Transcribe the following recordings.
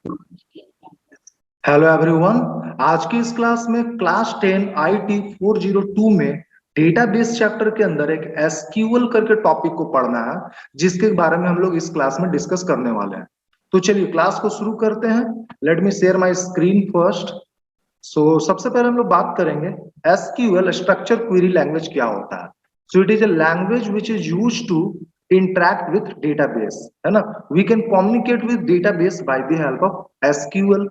Hello everyone. आज की इस क्लास में क्लास 10 आईटी 402 में डेटाबेस चैप्टर के अंदर एक एसक्यूएल करके टॉपिक को पढ़ना है, जिसके बारे में हम लोग इस क्लास में डिस्कस करने वाले हैं। तो चलिए क्लास को शुरू करते हैं। Let me share my screen first. सबसे पहले हम लोग बात करेंगे एसक्यूएल स्ट्रक्चर क्वेरी लैंग्वेज क्या होता है। So it is a language which is used to interact with database, है ना। We can communicate with database by the help of SQL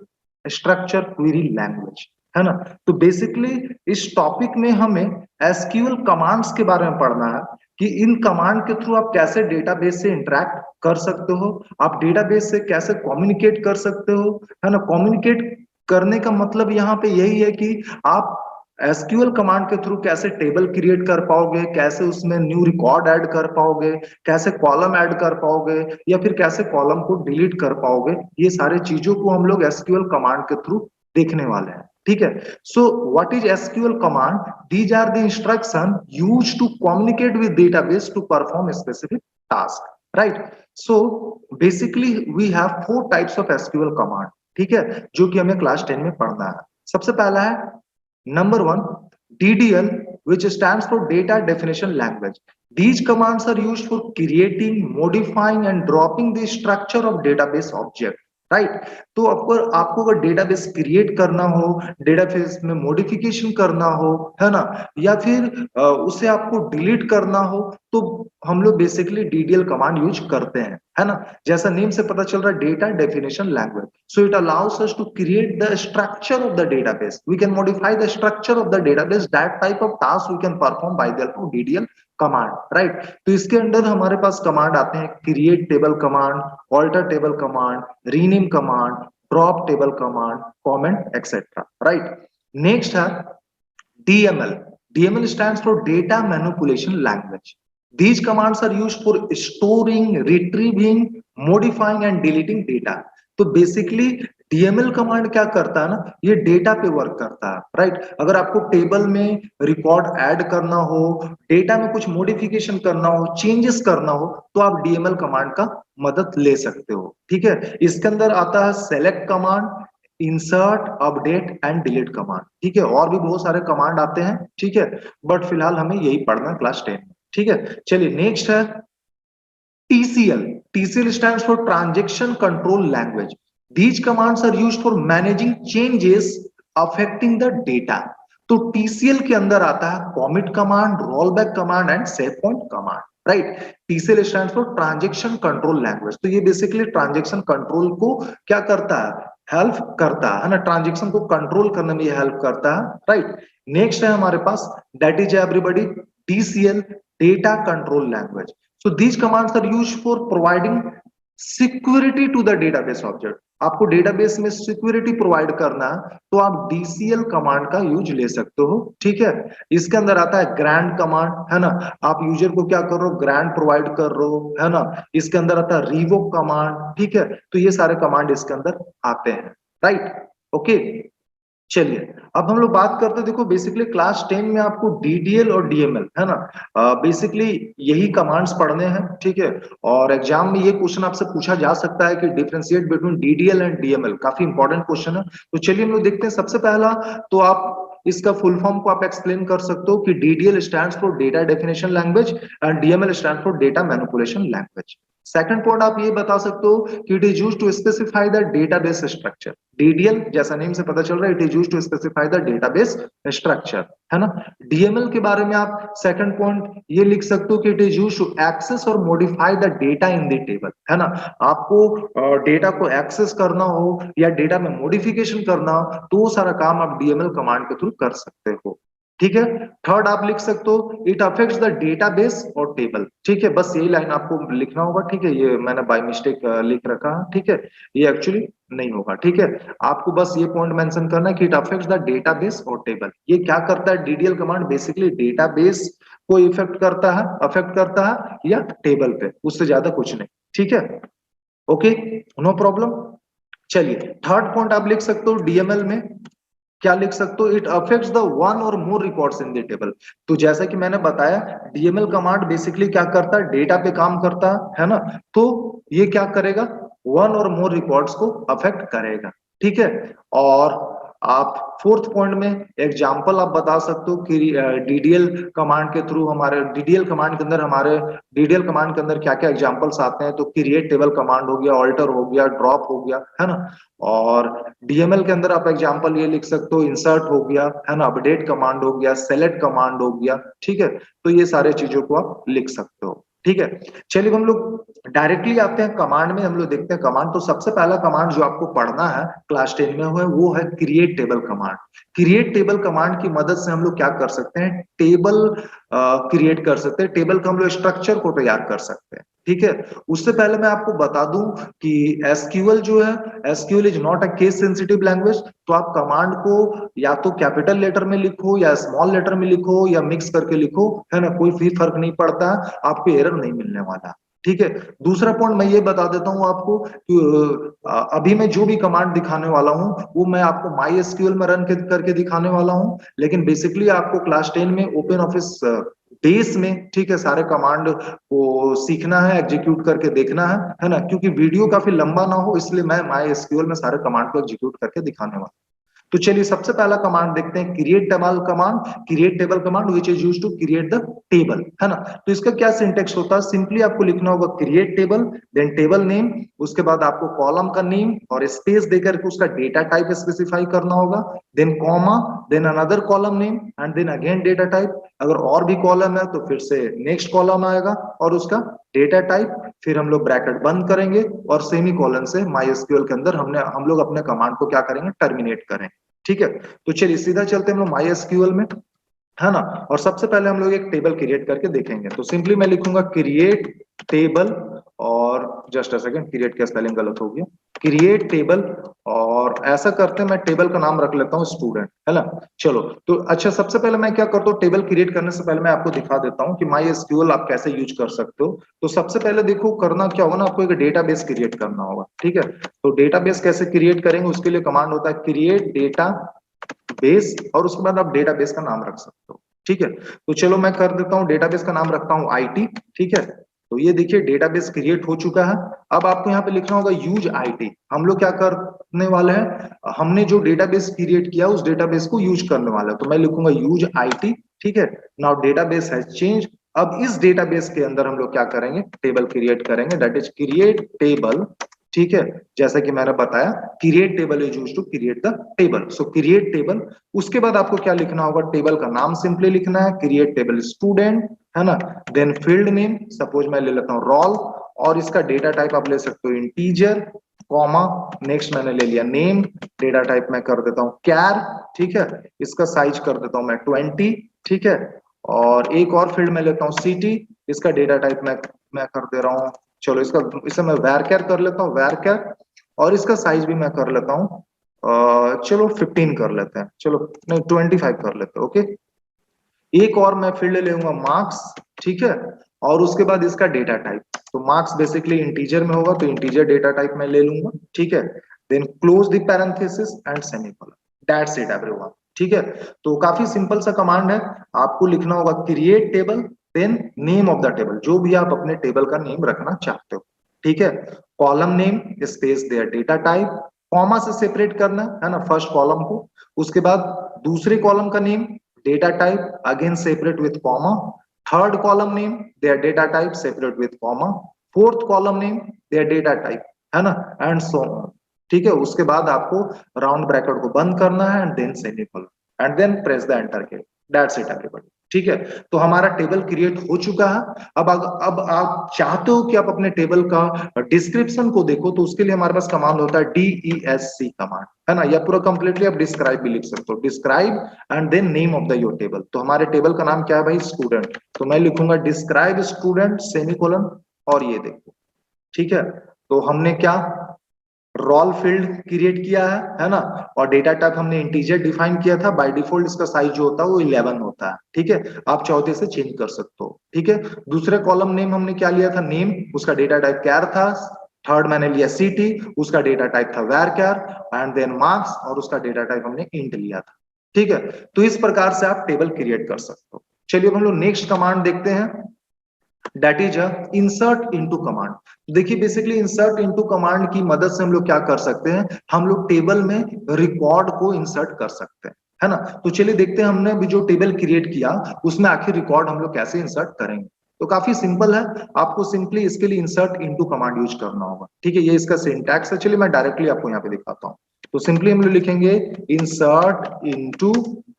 structure query language, है ना। तो बेसिकली इस टॉपिक में हमें एसक्यूएल कमांड्स के बारे में पढ़ना है कि इन कमांड के थ्रू आप कैसे डेटाबेस से इंटरेक्ट कर सकते हो, आप डेटाबेस से कैसे कम्युनिकेट कर सकते हो, है ना। कम्युनिकेट करने का मतलब यहाँ पे यही है कि आप एसक्यूएल कमांड के थ्रू कैसे टेबल क्रिएट कर पाओगे, कैसे उसमें न्यू रिकॉर्ड ऐड कर पाओगे, कैसे कॉलम ऐड कर पाओगे, या फिर कैसे कॉलम को डिलीट कर पाओगे। ये सारे चीजों को हम लोग एसक्यूएल कमांड के थ्रू देखने वाले हैं, ठीक है। So what is SQL command? These are the instruction used to communicate with database to perform specific task, right. So basically we have four types of SQL command, ठीक है, जो कि हमें क्लास 10 में पढ़ना है। सबसे पहला है Number one, DDL, which stands for Data Definition Language. These commands are used for creating, modifying, and dropping the structure of database object. Right. तो आपको अगर डेटाबेस क्रिएट करना हो, डेटाबेस में मॉडिफिकेशन करना हो, है ना, या फिर उसे आपको डिलीट करना हो, तो हम लोग बेसिकली डीडीएल कमांड यूज करते हैं, है ना। जैसा नेम से पता चल रहा है, data definition language. So it allows us to create the structure of the database, we can modify the structure of the database, that type of task we can perform by the help of DDL command, right. तो इसके अंदर हमारे पास command आते हैं create table command, alter table command, rename command, drop table command, comment etcetera, right. Next है DML. DML stands for Data Manipulation Language. These commands are used for storing, retrieving, modifying and deleting data. तो basically DML command क्या करता है ना, ये data पे work करता है, राइट। अगर आपको टेबल में रिकॉर्ड ऐड करना हो, डेटा में कुछ मॉडिफिकेशन करना हो, चेंजेस करना हो, तो आप डीएमएल कमांड का मदद ले सकते हो, ठीक है। इसके अंदर आता है select command, insert, update and delete command, ठीक है। और भी बहुत सारे कमांड आते हैं, ठीक है, बट फिलहाल हमें यही पढ़ना क्लास 10 में, ठीक है। चलिए नेक्स्ट है TCL. TCL stands for Transaction Control Language. These commands are used for managing changes affecting the data. तो TCL के अंदर आता है commit command, rollback command and save point command, right. TCL stands for transaction control language. तो ये basically transaction control को क्या करता है, हेल्प करता है ना, ट्रांजैक्शन को कंट्रोल करने में ये हेल्प करता है, राइट। नेक्स्ट है हमारे पास, that is everybody, DCL, data control language. So these commands are used for providing security to the database object. आपको डेटाबेस में सिक्योरिटी प्रोवाइड करना है, तो आप DCL कमांड का यूज ले सकते हो, ठीक है। इसके अंदर आता है ग्रांट कमांड, है ना, आप यूजर को क्या कर रहे हो, ग्रांट प्रोवाइड कर रहे हो, है ना। इसके अंदर आता है रिवोक कमांड, ठीक है। तो ये सारे कमांड इसके अंदर आते हैं, राइट, ओके। चलिए अब हम लोग बात करते हैं, देखो बेसिकली क्लास 10 में आपको डीडीएल और डीएमएल, है ना, बेसिकली यही कमांड्स पढ़ने हैं, ठीक है। और एग्जाम में ये क्वेश्चन आपसे पूछा जा सकता है कि differentiate between DDL and DML, काफी इंपॉर्टेंट क्वेश्चन है। तो चलिए हम लोग देखते हैं। सबसे पहला तो आप इसका फुल फॉर्म को आप एक्सप्लेन कर सकते हो कि DDL stands for data definition language and DML stands for data manipulation language. Second point आप ये बता सकते हो कि it is used to specify the database structure. DDL जैसा नेम से पता चल रहा है, it is used to specify the database structure, है ना। डीएमएल के बारे में आप सेकंड पॉइंट ये लिख सकते हो कि it is used to access और modify the data in the table, है ना। आपको डेटा को एक्सेस करना हो या डेटा में मॉडिफिकेशन करना हो, तो वो सारा काम आप डीएमएल कमांड के थ्रू कर सकते हो, ठीक है। थर्ड आप लिख सकते हो इट अफेक्ट्स द डेटाबेस और टेबल, ठीक है। बस यही लाइन आपको लिखना होगा, ठीक है। ये मैंने बाय मिस्टेक लिख रखा है, ठीक है, ये एक्चुअली नहीं होगा, ठीक है। आपको बस ये पॉइंट मेंशन करना है कि इट अफेक्ट्स द डेटाबेस और टेबल। ये क्या करता है, डीडीएल कमांड बेसिकली डेटाबेस को इफेक्ट करता है, अफेक्ट करता है, या टेबल पे, उससे ज्यादा कुछ नहीं, ठीक है, ओके, नो प्रॉब्लम। चलिए थर्ड पॉइंट आप लिख सकते हो डीएमएल में, क्या लिख सकते हो, इट अफेक्ट्स द वन और मोर रिकॉर्ड्स इन द टेबल। तो जैसा कि मैंने बताया, डीएमएल कमांड बेसिकली क्या करता है, डेटा पे काम करता है ना। तो ये क्या करेगा, वन और मोर रिकॉर्ड्स को अफेक्ट करेगा, ठीक है। और आप फोर्थ पॉइंट में एग्जांपल आप बता सकते हो कि डीडीएल कमांड के थ्रू हमारे डीडीएल कमांड के अंदर क्या क्या एग्जांपल्स आते हैं। तो क्रिएट टेबल कमांड हो गया, ऑल्टर हो गया, ड्रॉप हो गया, है ना। और डीएमएल के अंदर आप एग्जांपल ये लिख सकते हो, इंसर्ट हो गया, है ना, अपडेट कमांड हो गया, सेलेक्ट कमांड हो गया, ठीक है। तो ये सारे चीजों को आप लिख सकते हो, ठीक है। चलिए हम लोग डायरेक्टली आते हैं कमांड में, हम लोग देखते हैं कमांड। तो सबसे पहला कमांड जो आपको पढ़ना है क्लास 10 में वो है create table command. Create table command की मदद से हम लोग क्या कर सकते हैं, टेबल क्रिएट कर सकते हैं, टेबल का हम लोग स्ट्रक्चर को तैयार कर सकते हैं, ठीक है। उससे पहले मैं आपको बता दूं कि एसक्यूएल जो है, SQL is not a case sensitive language. तो आप कमांड को या तो कैपिटल लेटर में लिखो या स्मॉल लेटर में लिखो या मिक्स करके लिखो, है ना, कोई भी फर्क नहीं पड़ता, आपको एरर नहीं मिलने वाला, ठीक है। दूसरा पॉइंट मैं ये बता देता हूं आपको कि अभी मैं जो भी कमांड दिखाने वाला हूं वो मैं आपको माई एसक्यूएल में रन करके दिखाने वाला हूं, लेकिन बेसिकली आपको क्लास 10 में ओपन ऑफिस बेस में, ठीक है, सारे कमांड को सीखना है, एग्जीक्यूट करके देखना है ना, क्योंकि वीडियो काफी लंबा ना हो इसलिए मैं माई एसक्यूएल में सारे कमांड को एग्जीक्यूट करके दिखाने वाला। तो चलिए सबसे पहला कमांड देखते हैं, create table command. Create table command which is used to create the table, है ना। तो इसका क्या सिंटेक्स होता है, सिंपली आपको लिखना होगा create table, then table name, उसके बाद आपको कॉलम का नेम और स्पेस देकर के उसका डेटा टाइप स्पेसिफाई करना होगा, then comma, then another column name and then again data type. अगर और भी कॉलम है तो फिर से नेक्स्ट कॉलम आएगा और उसका डेटा टाइप, फिर हम लोग ब्रैकेट बंद करेंगे और सेमी कॉलन से माईएसक्यूएल के अंदर हम लोग अपने कमांड को क्या करेंगे, टर्मिनेट करेंगे, ठीक है। तो चलिए सीधा चलते हैं हम लोग माईएसक्यूएल में, है ना। और सबसे पहले हम लोग एक टेबल क्रिएट करके देखेंगे। तो सिंपली मैं लिखूंगा क्रिएट टेबल, और जस्ट अ सेकंड, क्रिएट का स्पेलिंग गलत हो गया, क्रिएट टेबल। और ऐसा करते हैं मैं टेबल का नाम रख लेता हूँ स्टूडेंट, है ना। चलो तो अच्छा, सबसे पहले मैं क्या करता हूँ, टेबल क्रिएट करने से पहले मैं आपको दिखा देता हूँ कि माई एसक्यूएल आप कैसे यूज कर सकते हो। तो सबसे पहले देखो करना क्या होगा ना, आपको एक डेटाबेस क्रिएट करना होगा, ठीक है। तो डेटाबेस कैसे क्रिएट करेंगे, उसके लिए कमांड होता है क्रिएट डेटा बेस, और उसके बाद आप डेटाबेस का नाम रख सकते हो, ठीक है। तो चलो मैं कर देता हूँ, डेटाबेस का नाम रखता हूँ आईटी, ठीक है। तो ये देखिए डेटाबेस क्रिएट हो चुका है। अब आपको यहाँ पे लिखना होगा यूज आईटी। हम लोग क्या करने वाले हैं, हमने जो डेटाबेस क्रिएट किया उस डेटाबेस को यूज करने वाले हैं, तो मैं लिखूंगा यूज आईटी, ठीक है। Now database has change. अब इस डेटाबेस के अंदर हम लोग क्या करेंगे, टेबल क्रिएट करेंगे, दैट इज क्रिएट टेबल, ठीक है। जैसा कि मैंने बताया create table is used to create the table, so create table. उसके बाद आपको क्या लिखना होगा, टेबल का नाम सिंपली लिखना है, क्रिएट टेबल स्टूडेंट, है ना। देन फील्ड नेम, सपोज मैं ले लेता हूँ रोल, और इसका डेटा टाइप आप ले सकते हो इंटीजर, कॉमा, नेक्स्ट मैंने ले लिया नेम, डेटा टाइप मैं कर देता हूँ कैर, ठीक है। इसका साइज कर देता हूँ मैं 20, ठीक है। और एक और फील्ड में लेता हूँ सिटी, इसका डेटा टाइप मैं कर दे रहा हूँ, चलो इसका, इसे मैं वैरकर कर लेता हूँ, वैरकर। और इसका साइज भी मैं कर लेता हूँ, चलो 15 कर लेते हैं, चलो नहीं 25 कर लेते हैं, ओके। एक और मैं फील्ड ले लूंगा मार्क्स, ठीक है। और उसके बाद इसका डेटा टाइप, तो मार्क्स बेसिकली इंटीजर में होगा तो इंटीजर डेटा टाइप मैं ले लूंगा, ठीक है। Then close the parenthesis and semicolon, that's it everyone, ठीक है। तो काफी सिंपल सा कमांड है। आपको लिखना होगा create table, then name of the table, जो भी आप अपने टेबल का नेम रखना चाहते हो, ठीक है। Column name space there data type, comma से सेपरेट करना है ना फर्स्ट कॉलम को, उसके बाद दूसरे कॉलम का name, data type again separate with comma, third column name there data type separate with comma, fourth column name there data type, है ना, एंड सो ऑन, ठीक है। उसके बाद आपको राउंड ब्रैकेट को बंद करना है and then semicolon and then press the enter key, that's it everybody, ठीक है। तो हमारा टेबल क्रिएट हो चुका है। अब आप चाहते हो कि आप अपने टेबल का डिस्क्रिप्शन को देखो, तो उसके लिए हमारे पास कमांड होता है DESC कमांड, है ना। या पूरा कंप्लीटली आप डिस्क्राइब भी लिख सकते हो, describe and then name of the your table. तो हमारे टेबल का नाम क्या है भाई, स्टूडेंट, तो मैं लिखूंगा डिस्क्राइब स्टूडेंट सेमीकोलन, और ये देखो, ठीक है। तो हमने क्या रोल फील्ड क्रिएट किया है ना। और डेटा टाइप हमने इंटीजर डिफाइन किया था, बाय डिफॉल्ट इसका साइज जो होता है वो 11 होता है, ठीक है। आप चाहो तो इसे चेंज कर सकते हो, ठीक है। दूसरे कॉलम नेम हमने क्या लिया था, नेम, उसका डेटा टाइप कैर था। थर्ड मैंने लिया सिटी, उसका डेटा टाइप था वैर कैर, एंड देन मार्क्स, और उसका डेटा टाइप हमने इंट लिया था, ठीक है। तो इस प्रकार से आप टेबल क्रिएट कर सकते हो। चलिए अब हम लोग नेक्स्ट कमांड देखते हैं। That is a insert into command. देखिए बेसिकली इंसर्ट इनटू कमांड की मदद से हम लोग क्या कर सकते हैं, हम लोग टेबल में रिकॉर्ड को इंसर्ट कर सकते हैं, है ना। तो चलिए देखते हैं हमने अभी जो टेबल क्रिएट किया उसमें आखिर रिकॉर्ड हम लोग कैसे इंसर्ट करेंगे। तो काफी सिंपल है, आपको सिंपली इसके लिए इंसर्ट इनटू कमांड यूज करना होगा, ठीक है। ये इसका सिंटैक्स है, चलिए मैं डायरेक्टली आपको यहाँ पे दिखाता हूँ। तो सिंपली हम लोग लिखेंगे insert into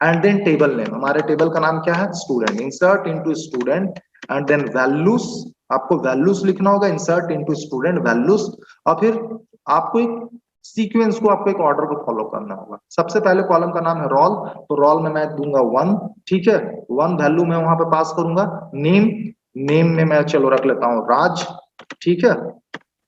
and then table name, हमारे टेबल का नाम क्या है, student. Insert into student and then values, आपको वैल्यूज लिखना होगा, इंसर्ट इनटू स्टूडेंट वैल्यूज। और फिर आपको एक सीक्वेंस को, आपको एक ऑर्डर को फॉलो करना होगा। सबसे पहले कॉलम का नाम है रोल, तो रोल में मैं दूंगा 1, ठीक है। 1 वैल्यू मैं वहां पे पास करूंगा। नेम, नेम में मैं चलो रख लेता हूं राज, ठीक है,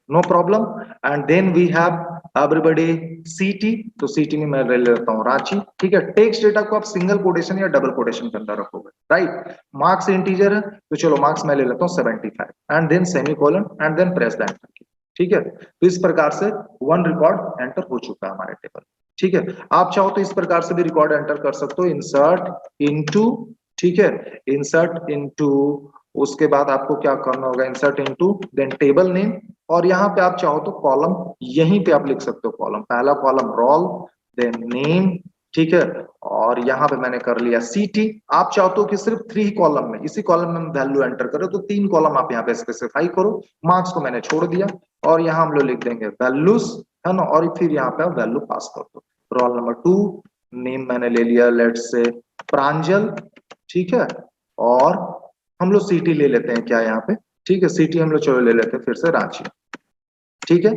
no problem. And then we have everybody city, तो सीटी में मैं ले लेता हूं रांची, ठीक है। टेक्स्ट डेटा को आप सिंगल कोटेशन या डबल कोटेशन के अंदर रखोगे, राइट। मार्क्स इंटीजर है, तो चलो मार्क्स मैं ले लेता हूं 75 and then semicolon and then press the enter key, ठीक है। तो इस प्रकार से 1 रिकॉर्ड एंटर हो चुका है हमारे टेबल, ठीक है। आप चाहो तो इस प्रकार से भी रिकॉर्ड एंटर कर सकते हो, इंसर्ट इनटू, ठीक है, इंसर्ट इनटू, उसके बाद आपको क्या करना होगा, insert into then table name, और यहाँ पे आप चाहो तो कॉलम यहीं पे आप लिख सकते हो, कॉलम पहला कॉलम रोल देन नेम, ठीक है। और यहाँ पे मैंने कर लिया सीटी। आप चाहते हो कि सिर्फ 3 कॉलम में, इसी कॉलम में वैल्यू एंटर करो, तो 3 कॉलम आप यहाँ पे स्पेसिफाई करो। मार्क्स को मैंने छोड़ दिया और यहाँ हम लोग लिख देंगे वैल्यूज, है ना, और फिर यहाँ पे आप वैल्यू पास कर दो। रोल नंबर 2, नेम मैंने ले लिया लेट्स से प्रांजल, ठीक है। और हम लोग सिटी ले लेते हैं क्या यहाँ पे, ठीक है, सिटी हम लोग चलो ले लेते हैं फिर से रांची, ठीक है।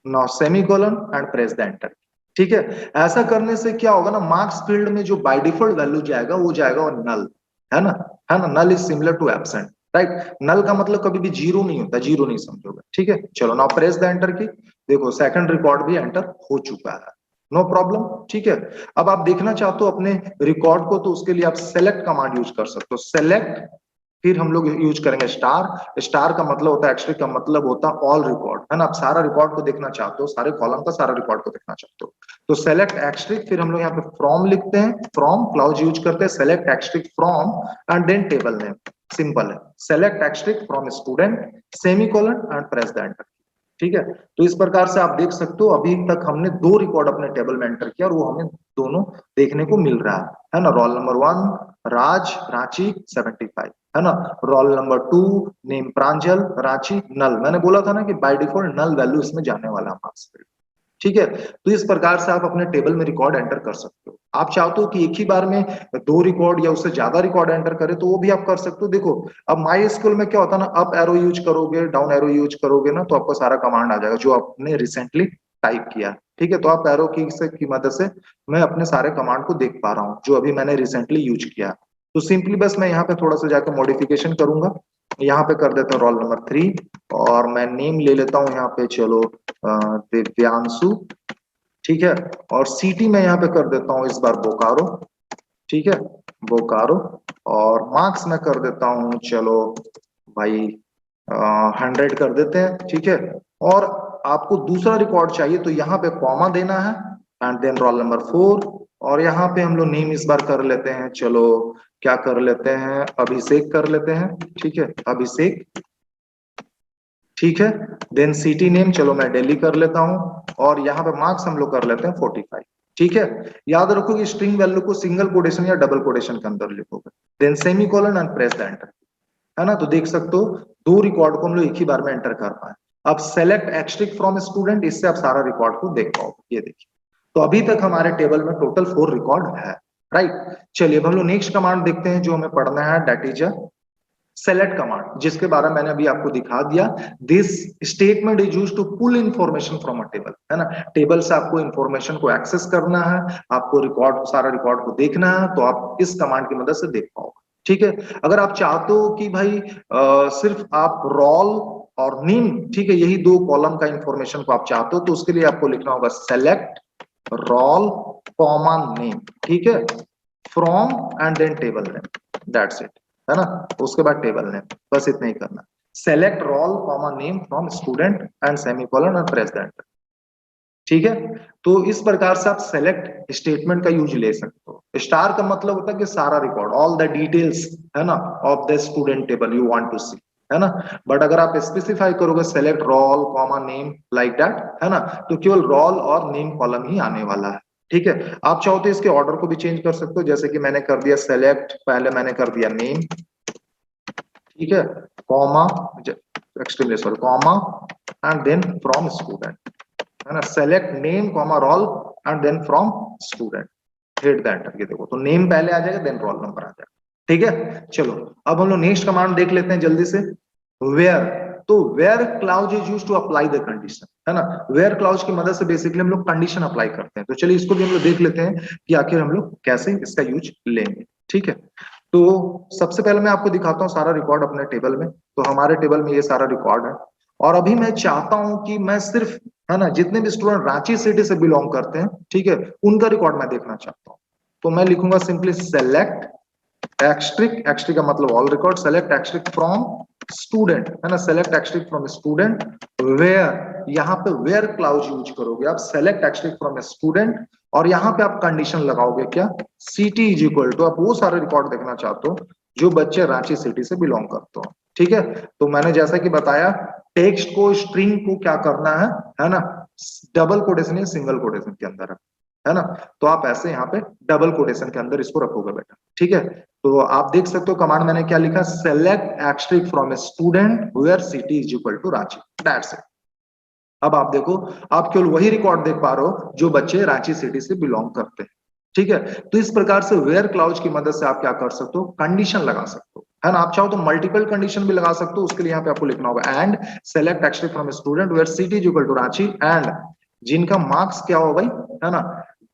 Now semicolon and press the enter, ठीक है। ऐसा करने से क्या होगा ना, मार्क्स फील्ड में जो बाय डिफॉल्ट वैल्यू जाएगा वो जाएगा और नल, है ना, है ना। Null is similar to absent, right. Null का मतलब कभी भी जीरो नहीं होता, जीरो नहीं समझोगे, ठीक है। चलो नाउ प्रेस द एंटर की, देखो सेकंड रिकॉर्ड भी एंटर हो चुका है, नो प्रॉब्लम, ठीक है। अब आप देखना चाहते हो अपने रिकॉर्ड को, तो उसके लिए आप सेलेक्ट कमांड यूज कर सकते हो, सेलेक्ट, फिर हम लोग यूज करेंगे स्टार। स्टार का मतलब होता है, एक्चुअली का मतलब होता है ऑल रिकॉर्ड, है ना। आप सारा रिकॉर्ड को देखना चाहते हो, सारे कॉलम का सारा रिकॉर्ड को देखना चाहते हो, तो सेलेक्ट एक्स्ट्रिक, फिर हम लोग यहाँ पे फ्रॉम लिखते हैं, फ्रॉम क्लाउज यूज करते हैं, select asterisk from and then table name, simple है, select asterisk from student semicolon and press the enter, ठीक है। तो इस प्रकार से आप देख सकते हो अभी तक हमने 2 रिकॉर्ड अपने टेबल में एंटर किया और वो हमें दोनों देखने को मिल रहा है ना। रोल नंबर 1 राज रांची 75, है ना। रोल नंबर 2 नेम प्रांजल रांची, नल, मैंने बोला था ना कि बाय डिफॉल्ट नल वैल्यू इसमें जाने वाला है मार्क्स फील्ड, ठीक है। तो इस प्रकार से आप अपने टेबल में रिकॉर्ड एंटर कर सकते हो। आप चाहते हो कि एक ही बार में 2 रिकॉर्ड या उससे ज्यादा रिकॉर्ड एंटर करें, तो वो भी आप कर सकते हो। देखो अब माई स्कूल में क्या होता है ना, अप एरो यूज करोगे डाउन एरो यूज करोगे ना, तो आपको सारा कमांड आ जाएगा जो आपने रिसेंटली टाइप किया, ठीक है। तो आप एरो की मदद से मैं अपने सारे कमांड को देख पा रहा हूँ जो अभी मैंने रिसेंटली यूज किया। तो सिंपली बस मैं यहाँ पे थोड़ा सा जाकर मॉडिफिकेशन करूंगा, यहाँ पे कर देता हूँ रोल नंबर 3 और मैं नेम ले लेता हूँ यहाँ पे चलो दिव्यांशु, ठीक है। और सिटी में यहाँ पे कर देता हूँ इस बार बोकारो, ठीक है, बोकारो। और मार्क्स में कर देता हूँ चलो भाई 100 कर देते हैं, ठीक है। और आपको दूसरा रिकॉर्ड चाहिए तो यहाँ पे कॉमा देना है एंड देन रोल नंबर 4, और यहाँ पे हम लोग नेम इस बार कर लेते हैं चलो, क्या कर लेते हैं, अभिषेक कर लेते हैं, ठीक है, अभिषेक, ठीक है। देन सिटी नेम चलो मैं दिल्ली कर लेता हूं और यहाँ पे मार्क्स हम लोग कर लेते हैं 45, ठीक है। याद रखो कि स्ट्रिंग वैल्यू को सिंगल कोटेशन या डबल कोटेशन के अंदर लिखोगे, then semicolon and press the enter, है ना। तो देख सकते हो 2 रिकॉर्ड को हम लोग एक ही बार में एंटर कर पाए। अब सेलेक्ट एक्स्ट्रिक फ्रॉम स्टूडेंट, इससे आप सारा रिकॉर्ड को देख पाओगे, ये देखिए। तो अभी तक हमारे टेबल में टोटल 4 रिकॉर्ड है, राइट। चलिए अब हम लोग नेक्स्ट कमांड देखते हैं जो हमें पढ़ना है, दैट इज सेलेक्ट कमांड, जिसके बारे में मैंने अभी आपको दिखा दिया। This statement is used to pull information from a table, है ना। टेबल से आपको इंफॉर्मेशन को एक्सेस करना है, आपको रिकॉर्ड, सारा रिकॉर्ड को देखना है, तो आप इस कमांड की मदद से देख पाओगे, ठीक है। अगर आप चाहते हो कि भाई सिर्फ आप रोल और नेम, ठीक है, यही 2 कॉलम का इंफॉर्मेशन को आप चाहते हो, तो उसके लिए आपको लिखना होगा सेलेक्ट रोल कॉमा नेम, ठीक है, from and then table name, that's it, है ना। उसके बाद टेबल नेम, बस इतना ही करना। Select roll comma name from student and semicolon और प्रेस द एंटर, ठीक है। तो इस प्रकार से आप सेलेक्ट स्टेटमेंट का यूज ले सकते हो। स्टार का मतलब होता है कि सारा रिकॉर्ड, ऑल द डिटेल्स, है ना, of the student table you want to see, है ना। बट अगर आप स्पेसिफाई करोगे select roll comma name like that, है ना, तो केवल रोल और नेम कॉलम ही आने वाला है। ठीक है, आप चाहो तो इसके ऑर्डर को भी चेंज कर सकते हो, जैसे कि मैंने कर दिया सेलेक्ट, पहले मैंने कर दिया नेम, ठीक है, comma, extremely sorry, comma and then from student, है ना, select name comma roll and then from student, hit the enter. ये देखो, तो नेम पहले आ जाएगा देन रोल नंबर आ जाएगा। ठीक है, चलो अब हम लोग नेक्स्ट कमांड देख लेते हैं जल्दी से, वेयर। तो where clause is used to apply the condition, है ना। वेयर क्लाउज की मदद से बेसिकली हम लोग कंडीशन अप्लाई करते हैं। तो चलिए इसको भी हम लोग देख लेते हैं कि आखिर हम लोग कैसे इसका यूज लेंगे। ठीक है, तो सबसे पहले मैं आपको दिखाता हूँ सारा रिकॉर्ड अपने टेबल में। तो हमारे टेबल में ये सारा रिकॉर्ड है, और अभी मैं चाहता हूं कि मैं सिर्फ, है ना, जितने भी स्टूडेंट रांची सिटी से बिलोंग करते हैं, ठीक है, उनका रिकॉर्ड मैं देखना चाहता हूँ। तो मैं लिखूंगा सिंपली सेलेक्ट एक्स्ट्रिक, एक्स्ट्रिक का मतलब all record, select asterisk from student, है ना, select asterisk from student where, यहाँ पे वेयर क्लाउज यूज करोगे आप, सेलेक्ट एक्स्ट्रिक फ्रॉम स्टूडेंट, और यहाँ पे आप कंडीशन लगाओगे क्या, सिटी इज इक्वल टू, आप वो सारे रिकॉर्ड देखना चाहते हो जो बच्चे रांची सिटी से बिलोंग करते हो। ठीक है, तो मैंने जैसा कि बताया टेक्स्ट को, स्ट्रिंग को क्या करना है ना, डबल कोटेशन या सिंगल कोटेशन के अंदर है ना। तो आप ऐसे यहाँ पे डबल कोटेशन के अंदर इसको रखोगे बेटा। ठीक है, तो आप देख सकते हो कमांड मैंने क्या लिखा, select asterisk from a student where city is equal to Ranchi, that's it. अब आप देखो, आप केवल वही रिकॉर्ड देख पा रहे हो जो बच्चे रांची सिटी से बिलोंग करते हैं। ठीक है, तो इस प्रकार से वेयर क्लाउज की मदद से आप क्या कर सकते हो, कंडीशन लगा सकते हो, है ना। आप चाहो तो मल्टीपल कंडीशन भी लगा सकते हो, उसके लिए यहाँ पे आपको लिखना होगा and select asterisk from student where city is equal to Ranchi, and जिनका मार्क्स क्या हो भाई, है ना,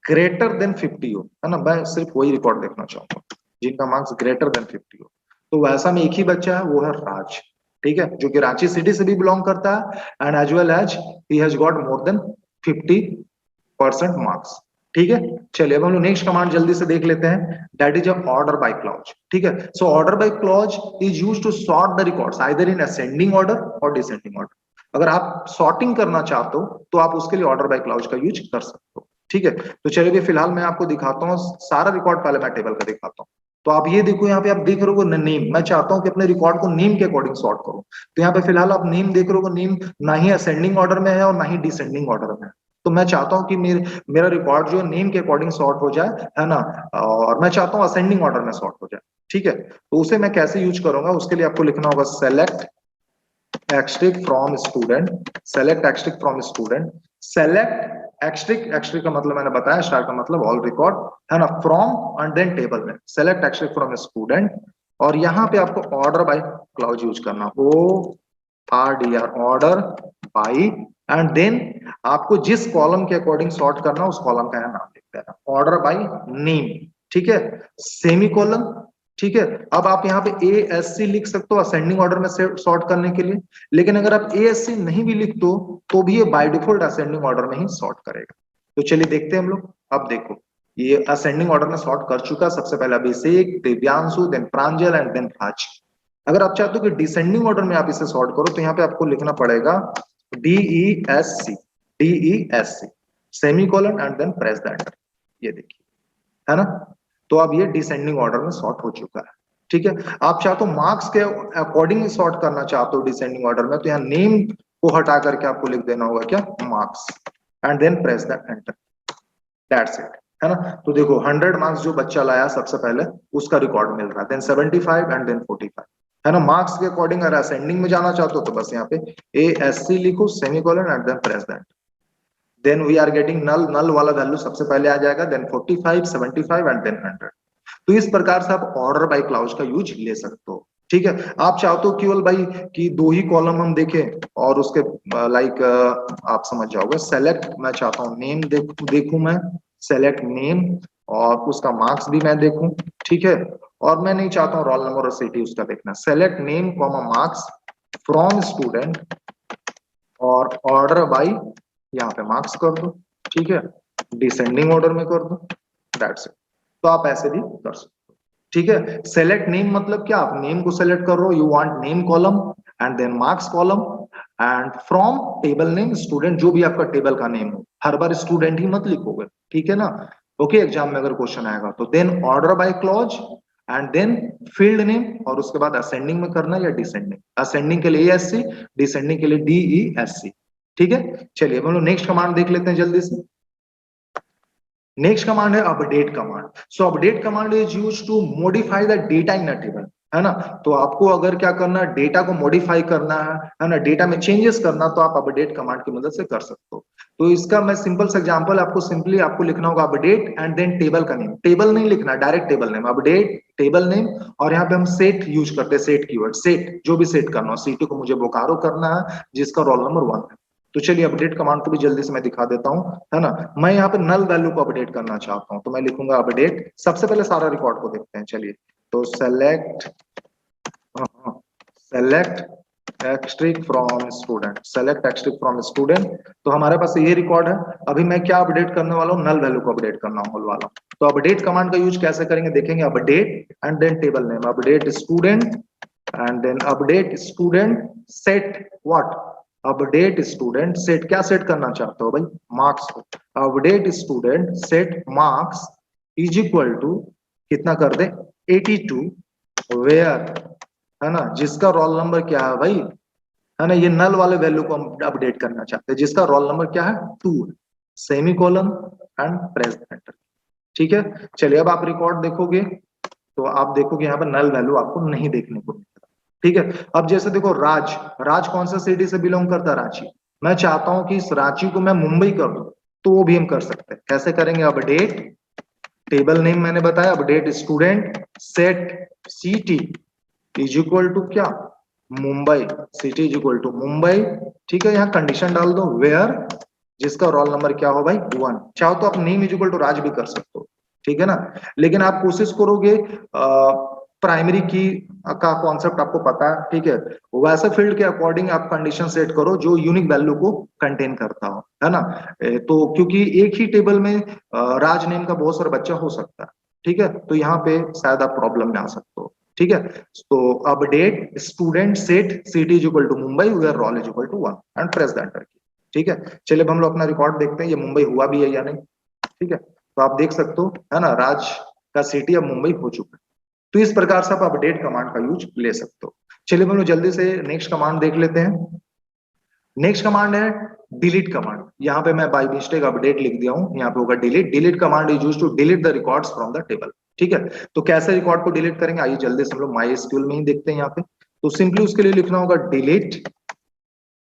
ग्रेटर देन 50 हो, है ना। मैं सिर्फ वही रिकॉर्ड देखना चाहूंगा जिनका मार्क्स ग्रेटर देन 50 हो। तो वैसा में एक ही बच्चा है, वो है राज, ठीक है, जो कि रांची सिटी से भी बिलोंग करता है, and as well as he has got more than 50% marks. ठीक है, चलिए अब हम लोग नेक्स्ट कमांड जल्दी से देख लेते हैं, that is order by clause. ठीक है, so order by clause is used to sort the records either in ascending order और डिसेंडिंग ऑर्डर। अगर आप सॉर्टिंग करना चाहते हो तो आप उसके लिए ऑर्डर बाय क्लॉज का यूज कर सकते हो। ठीक है, तो चलिए फिलहाल मैं आपको दिखाता हूँ सारा रिकॉर्ड, पहले मैं टेबल का दिखाता हूँ। तो आप ये देखो, यहाँ पे आप देख रहे हो नेम, मैं चाहता हूँ कि अपने रिकॉर्ड को नेम के अकॉर्डिंग सॉर्ट करो। तो यहाँ पे फिलहाल आप नेम देख रहे हो, नेम ना ही असेंडिंग ऑर्डर में है और ना ही डिसेंडिंग ऑर्डर में है। तो मैं चाहता हूं कि मेरा रिकॉर्ड जो नेम के अकॉर्डिंग सॉर्ट हो जाए, है ना, और मैं चाहता हूं असेंडिंग ऑर्डर में सॉर्ट हो जाए। ठीक है, तो उसे मैं कैसे यूज करूंगा, उसके लिए आपको लिखना होगा select asterisk from student, select asterisk from student, select asterisk, asterisk का मतलब मैंने बताया, स्टार का मतलब ऑल रिकॉर्ड, है ना, फ्रॉम एंड देन टेबल में सेलेक्ट एक्स्ट्रिक फ्रॉम स्टूडेंट, और यहाँ पे आपको ऑर्डर बाय क्लाउज यूज करना, ORDR, order by, and then आपको जिस कॉलम के अकॉर्डिंग सॉर्ट करना उस कॉलम का नाम लिख देना, ऑर्डर बाई नेम। ठीक है, सेमी कॉलम। ठीक है, अब आप यहाँ पे ASC लिख सकते हो असेंडिंग ऑर्डर में सॉर्ट करने के लिए, लेकिन अगर आप ASC नहीं भी लिख दो तो भी ये बाय डिफॉल्ट असेंडिंग ऑर्डर में ही सॉर्ट करेगा। तो चलिए देखते हैं हम लोग। अब देखो, ये असेंडिंग ऑर्डर में सॉर्ट कर चुका, सबसे पहले Abhishek, Divyanshu, then Pranjal and then Raj. अगर आप चाहते हो कि डिसेंडिंग ऑर्डर में आप इसे सॉर्ट करो तो यहाँ पे आपको लिखना पड़ेगा DESC, DESC semicolon and then press the enter. ये देखिए, है ना, तो अब ये डिसेंडिंग ऑर्डर में सॉर्ट हो चुका है। ठीक है, आप चाहो तो मार्क्स के अकॉर्डिंग सॉर्ट करना चाहते हो डिसेंडिंग ऑर्डर में, तो यहाँ नेम को हटा करके आपको लिख देना होगा क्या, marks, and then press the enter, that's it, है ना। तो देखो 100 मार्क्स जो बच्चा लाया सबसे पहले, उसका रिकॉर्ड मिल रहा है, देन 75 एंड देन 45, है ना। मार्क्स के अकॉर्डिंग अगर असेंडिंग में जाना चाहते हो तो बस यहाँ पे ASC लिखो semicolon and then press that, then we are getting null, null वाला वैल्यू सबसे पहले आ जाएगा, देन 45, 75 एंड देन 100। तो इस प्रकार से आप ऑर्डर बाय क्लाउज का यूज ले सकते हो। ठीक है, आप चाहते हो केवल भाई कि दो ही कॉलम हम देखें और उसके लाइक आप समझ जाओगे, सेलेक्ट, मैं चाहता हूँ नेम देखूं मैं, सेलेक्ट नेम, और उसका मार्क्स भी मैं देखूं। ठीक है, और मैं नहीं चाहता हूँ रोल नंबर और सिटी उसका देखना, select name comma marks from student और ऑर्डर बाई, यहाँ पे मार्क्स कर दो। ठीक है, डिसेंडिंग ऑर्डर में कर दो, दैट्स इट। तो आप ऐसे भी कर सकते हो। ठीक है, सेलेक्ट नेम मतलब क्या, आप नेम को सेलेक्ट कर रहे हो, you want name column and then marks column, and from table name student, जो भी आपका टेबल का नेम हो, हर बार स्टूडेंट ही मत लिखोगे, ठीक है ना। ओके, एग्जाम में अगर क्वेश्चन आएगा तो then order by clause and then field name, और उसके बाद असेंडिंग में करना या डिसेंडिंग। असेंडिंग के लिए ASC, डिसेंडिंग के लिए DESC। ठीक है, चलिए हम लोग नेक्स्ट कमांड देख लेते हैं जल्दी से। नेक्स्ट कमांड है update command. So update command is use to modify the data in a table, है ना। तो आपको अगर क्या करना है, डेटा को मॉडिफाई करना है ना, डेटा में चेंजेस करना, तो आप अपडेट कमांड की मदद से कर सकते हो। तो इसका मैं सिंपल सा एग्जांपल आपको सिंपली आपको लिखना होगा अपडेट एंड देन टेबल का नेम। टेबल नहीं लिखना, direct table name, update table name. और यहाँ पे हम सेट यूज करते हैं, सेट कीवर्ड, सेट जो भी सेट करना हो। सीटी को मुझे बोकारो करना है जिसका रोल नंबर 1 है। तो चलिए अपडेट कमांड को भी जल्दी से मैं दिखा देता हूं, है ना। मैं यहाँ पे नल वैल्यू को अपडेट करना चाहता हूं, तो मैं लिखूंगा अपडेट। सबसे पहले सारा रिकॉर्ड को देखते हैं, चलिए। तो select asterisk from student, select asterisk from student. तो हमारे पास ये रिकॉर्ड है। अभी मैं क्या अपडेट करने वाला हूँ, नल वैल्यू को अपडेट करना वाला हूँ। तो अपडेट कमांड का यूज कैसे करेंगे देखेंगे। Update and then table name, update student and then update student set what, update student set, क्या सेट करना चाहते हो भाई, मार्क्स को। Update student set marks is equal to कितना कर दे 82, वेयर, है ना, जिसका रोल नंबर क्या है भाई, है ना। ये नल वाले वैल्यू को हम अपडेट करना चाहते हैं जिसका रोल नंबर क्या है 2 है, semi colon and press enter. ठीक है, चलिए अब आप रिकॉर्ड देखोगे तो आप देखोगे यहाँ पर नल वैल्यू आपको नहीं देखने को मिलेगा। ठीक है, अब जैसे देखो राज, राज कौन सा सिटी से बिलोंग करता है, रांची। मैं चाहता हूं कि इस रांची को मैं मुंबई कर दूं, तो वो भी हम कर सकते हैं। कैसे करेंगे, अपडेट टेबल नेम मैंने बताया, update student set city is equal to क्या, Mumbai, city is equal to Mumbai. ठीक है, यहाँ कंडीशन डाल दो वेयर, जिसका रोल नंबर क्या हो भाई 1। चाहो तो आप नेम इज इक्वल टू राज भी कर सकते हो, ठीक है ना। लेकिन आप कोशिश करोगे प्राइमरी की का कॉन्सेप्ट आपको पता है, ठीक है, वैसे फील्ड के अकॉर्डिंग आप कंडीशन सेट करो जो यूनिक वैल्यू को कंटेन करता हो, है ना। तो क्योंकि एक ही टेबल में राज नेम का बहुत सारा बच्चा हो सकता है, ठीक है, तो यहाँ पे शायद आप प्रॉब्लम में आ सकते हो। ठीक है, तो update student set city is equal to Mumbai where roll is equal to 1 and press the enter key. ठीक है, चलिए अब हम लोग अपना रिकॉर्ड देखते हैं ये मुंबई हुआ भी है या नहीं। ठीक है, तो आप देख सकते हो, है ना, राज का सिटी अब मुंबई हो चुका है। तो इस प्रकार से आप अपडेट कमांड का यूज ले सकते हो। चलिए हम लोग जल्दी से नेक्स्ट कमांड देख लेते हैं। नेक्स्ट कमांड है डिलीट कमांड। यहाँ पे मैं बाय मिस्टेक अपडेट लिख दिया हूं, यहाँ पे होगा delete. Delete command is used to delete the records from the table. ठीक है, तो कैसे रिकॉर्ड को डिलीट करेंगे, आइए जल्दी से हम लोग MySQL में ही देखते हैं। यहाँ पे तो सिंपली उसके लिए लिखना होगा डिलीट,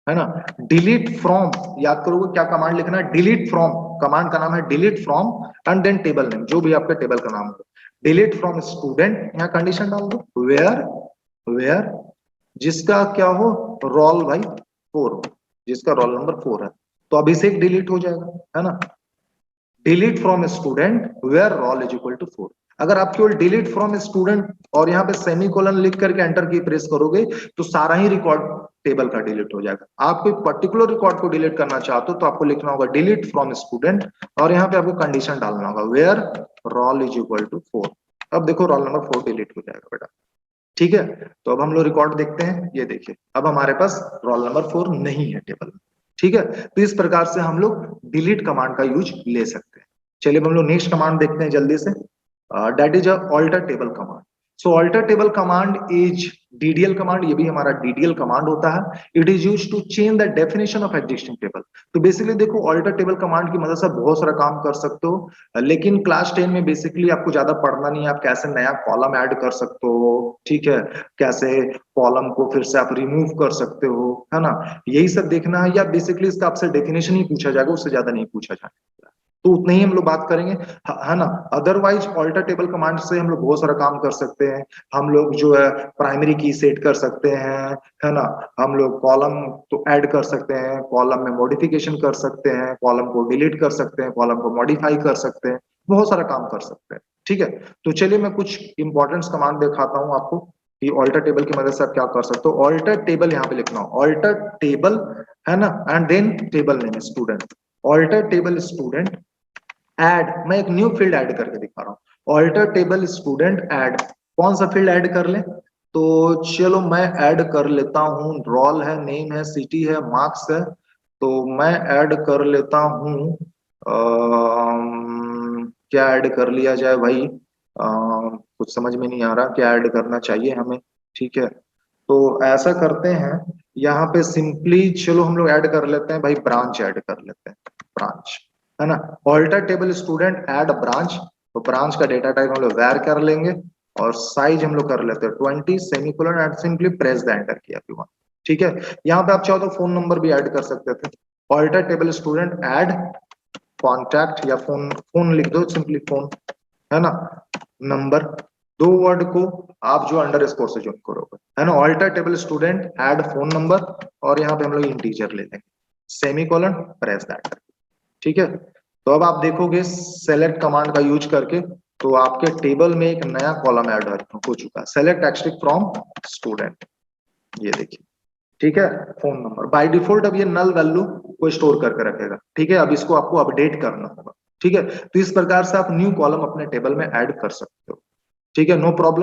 है ना, डिलीट फ्रॉम। याद करोगे क्या कमांड लिखना है, डिलीट फ्रॉम, कमांड का नाम है delete from and then table name, जो भी आपके टेबल का नाम हो। डिलीट फ्रॉम स्टूडेंट, यहाँ कंडीशन डाल दो वेयर, वेयर जिसका क्या हो रोल भाई 4 हो, जिसका रोल नंबर 4 है, तो अभिषेक डिलीट हो जाएगा, है ना। Delete from student where roll is equal to 4। अगर आप केवल डिलीट फ्रॉम स्टूडेंट और यहाँ पे सेमीकोलन लिख करके एंटर की प्रेस करोगे तो सारा ही रिकॉर्ड टेबल का डिलीट हो जाएगा। आप कोई पर्टिकुलर रिकॉर्ड को डिलीट करना चाहते हो तो आपको लिखना होगा डिलीट फ्रॉम स्टूडेंट और यहाँ पे आपको कंडीशन डालना होगा where roll is equal to 4। अब देखो रोल नंबर 4 डिलीट हो जाएगा बेटा। ठीक है, तो अब हम लोग रिकॉर्ड देखते हैं। ये देखिए अब हमारे पास रोल नंबर 4 नहीं है टेबल में। ठीक है, तो इस प्रकार से हम लोग डिलीट कमांड का यूज ले सकते हैं। चलिए अब हम लोग नेक्स्ट कमांड देखते हैं जल्दी से। That is alter table command. So alter table command is DDL command, ये भी हमारा DDL कमांड होता है। It is used to change the definition of existing table. तो बेसिकली देखो अल्टर टेबल कमांड की मदद से बहुत सारा काम कर सकते हो, लेकिन क्लास 10 में बेसिकली आपको ज्यादा पढ़ना नहीं है। आप कैसे नया कॉलम ऐड कर सकते हो, ठीक है, कैसे कॉलम को फिर से आप रिमूव कर सकते हो, है ना, यही सब देखना है। या बेसिकली इसका आपसे डेफिनेशन ही पूछा जाएगा, उससे ज्यादा नहीं पूछा जाएगा, तो उतना ही हम लोग बात करेंगे, है ना। अदरवाइज ऑल्टर टेबल कमांड से हम लोग बहुत सारा काम कर सकते हैं। हम लोग जो है प्राइमरी की सेट कर सकते हैं, है ना, हम लोग कॉलम तो ऐड कर सकते हैं, कॉलम में मॉडिफिकेशन कर सकते हैं, कॉलम को डिलीट कर सकते हैं, कॉलम को मॉडिफाई कर सकते हैं, बहुत सारा काम कर सकते हैं। ठीक है, तो चलिए मैं कुछ इंपॉर्टेंट कमांड दिखाता हूं आपको कि ऑल्टर टेबल की मदद से आप क्या कर सकते हो। ऑल्टर टेबल यहाँ पे लिखना हो, ऑल्टर टेबल, है ना, and then table name student, alter table student add. मैं एक न्यू फील्ड ऐड करके दिखा रहा हूँ, ऑल्टर टेबल स्टूडेंट ऐड। कौन सा फील्ड ऐड कर ले, तो चलो मैं ऐड कर लेता हूँ, रोल है, नेम है, सिटी है, मार्क्स है, तो मैं ऐड कर लेता हूँ क्या ऐड कर लिया जाए भाई, कुछ समझ में नहीं आ रहा क्या ऐड करना चाहिए हमें। ठीक है, तो ऐसा करते हैं, यहाँ पे सिंपली चलो हम लोग ऐड कर लेते हैं भाई, ब्रांच ऐड कर लेते हैं, ब्रांच, है ना। Alter table student add branch, तो ब्रांच का डेटा टाइप हम लोग वैर कर लेंगे, और साइज हम लोग कर लेते हैं 20 semicolon and simply press the enter किया everyone। ठीक है, यहाँ पे आप चाहो तो फोन नंबर भी ऐड कर सकते थे। Alter table student add contact, या फोन, फोन लिख दो सिंपली फोन, है ना, नंबर, दो वर्ड को आप जो अंडर स्कोर से ज्वाइन करोगे, है ना। Alter table student add phone number, और यहाँ पे हम लोग इंटीजर ले लेंगे, सेमीकोलन, प्रेस दैट। ठीक है, तो अब आप देखोगे सेलेक्ट कमांड का यूज करके, तो आपके टेबल में एक नया कॉलम ऐड हो चुका है, सेलेक्ट एक्स्ट्रिक फ्रॉम स्टूडेंट, ये देखिए। ठीक है, फोन नंबर बाय डिफॉल्ट अब ये नल वैल्यू को स्टोर करके रखेगा। ठीक है, अब इसको आपको अपडेट करना होगा। ठीक है, तो इस प्रकार से आप न्यू कॉलम अपने टेबल में ऐड कर सकते हो। ठीक है, नो प्रॉब्लम।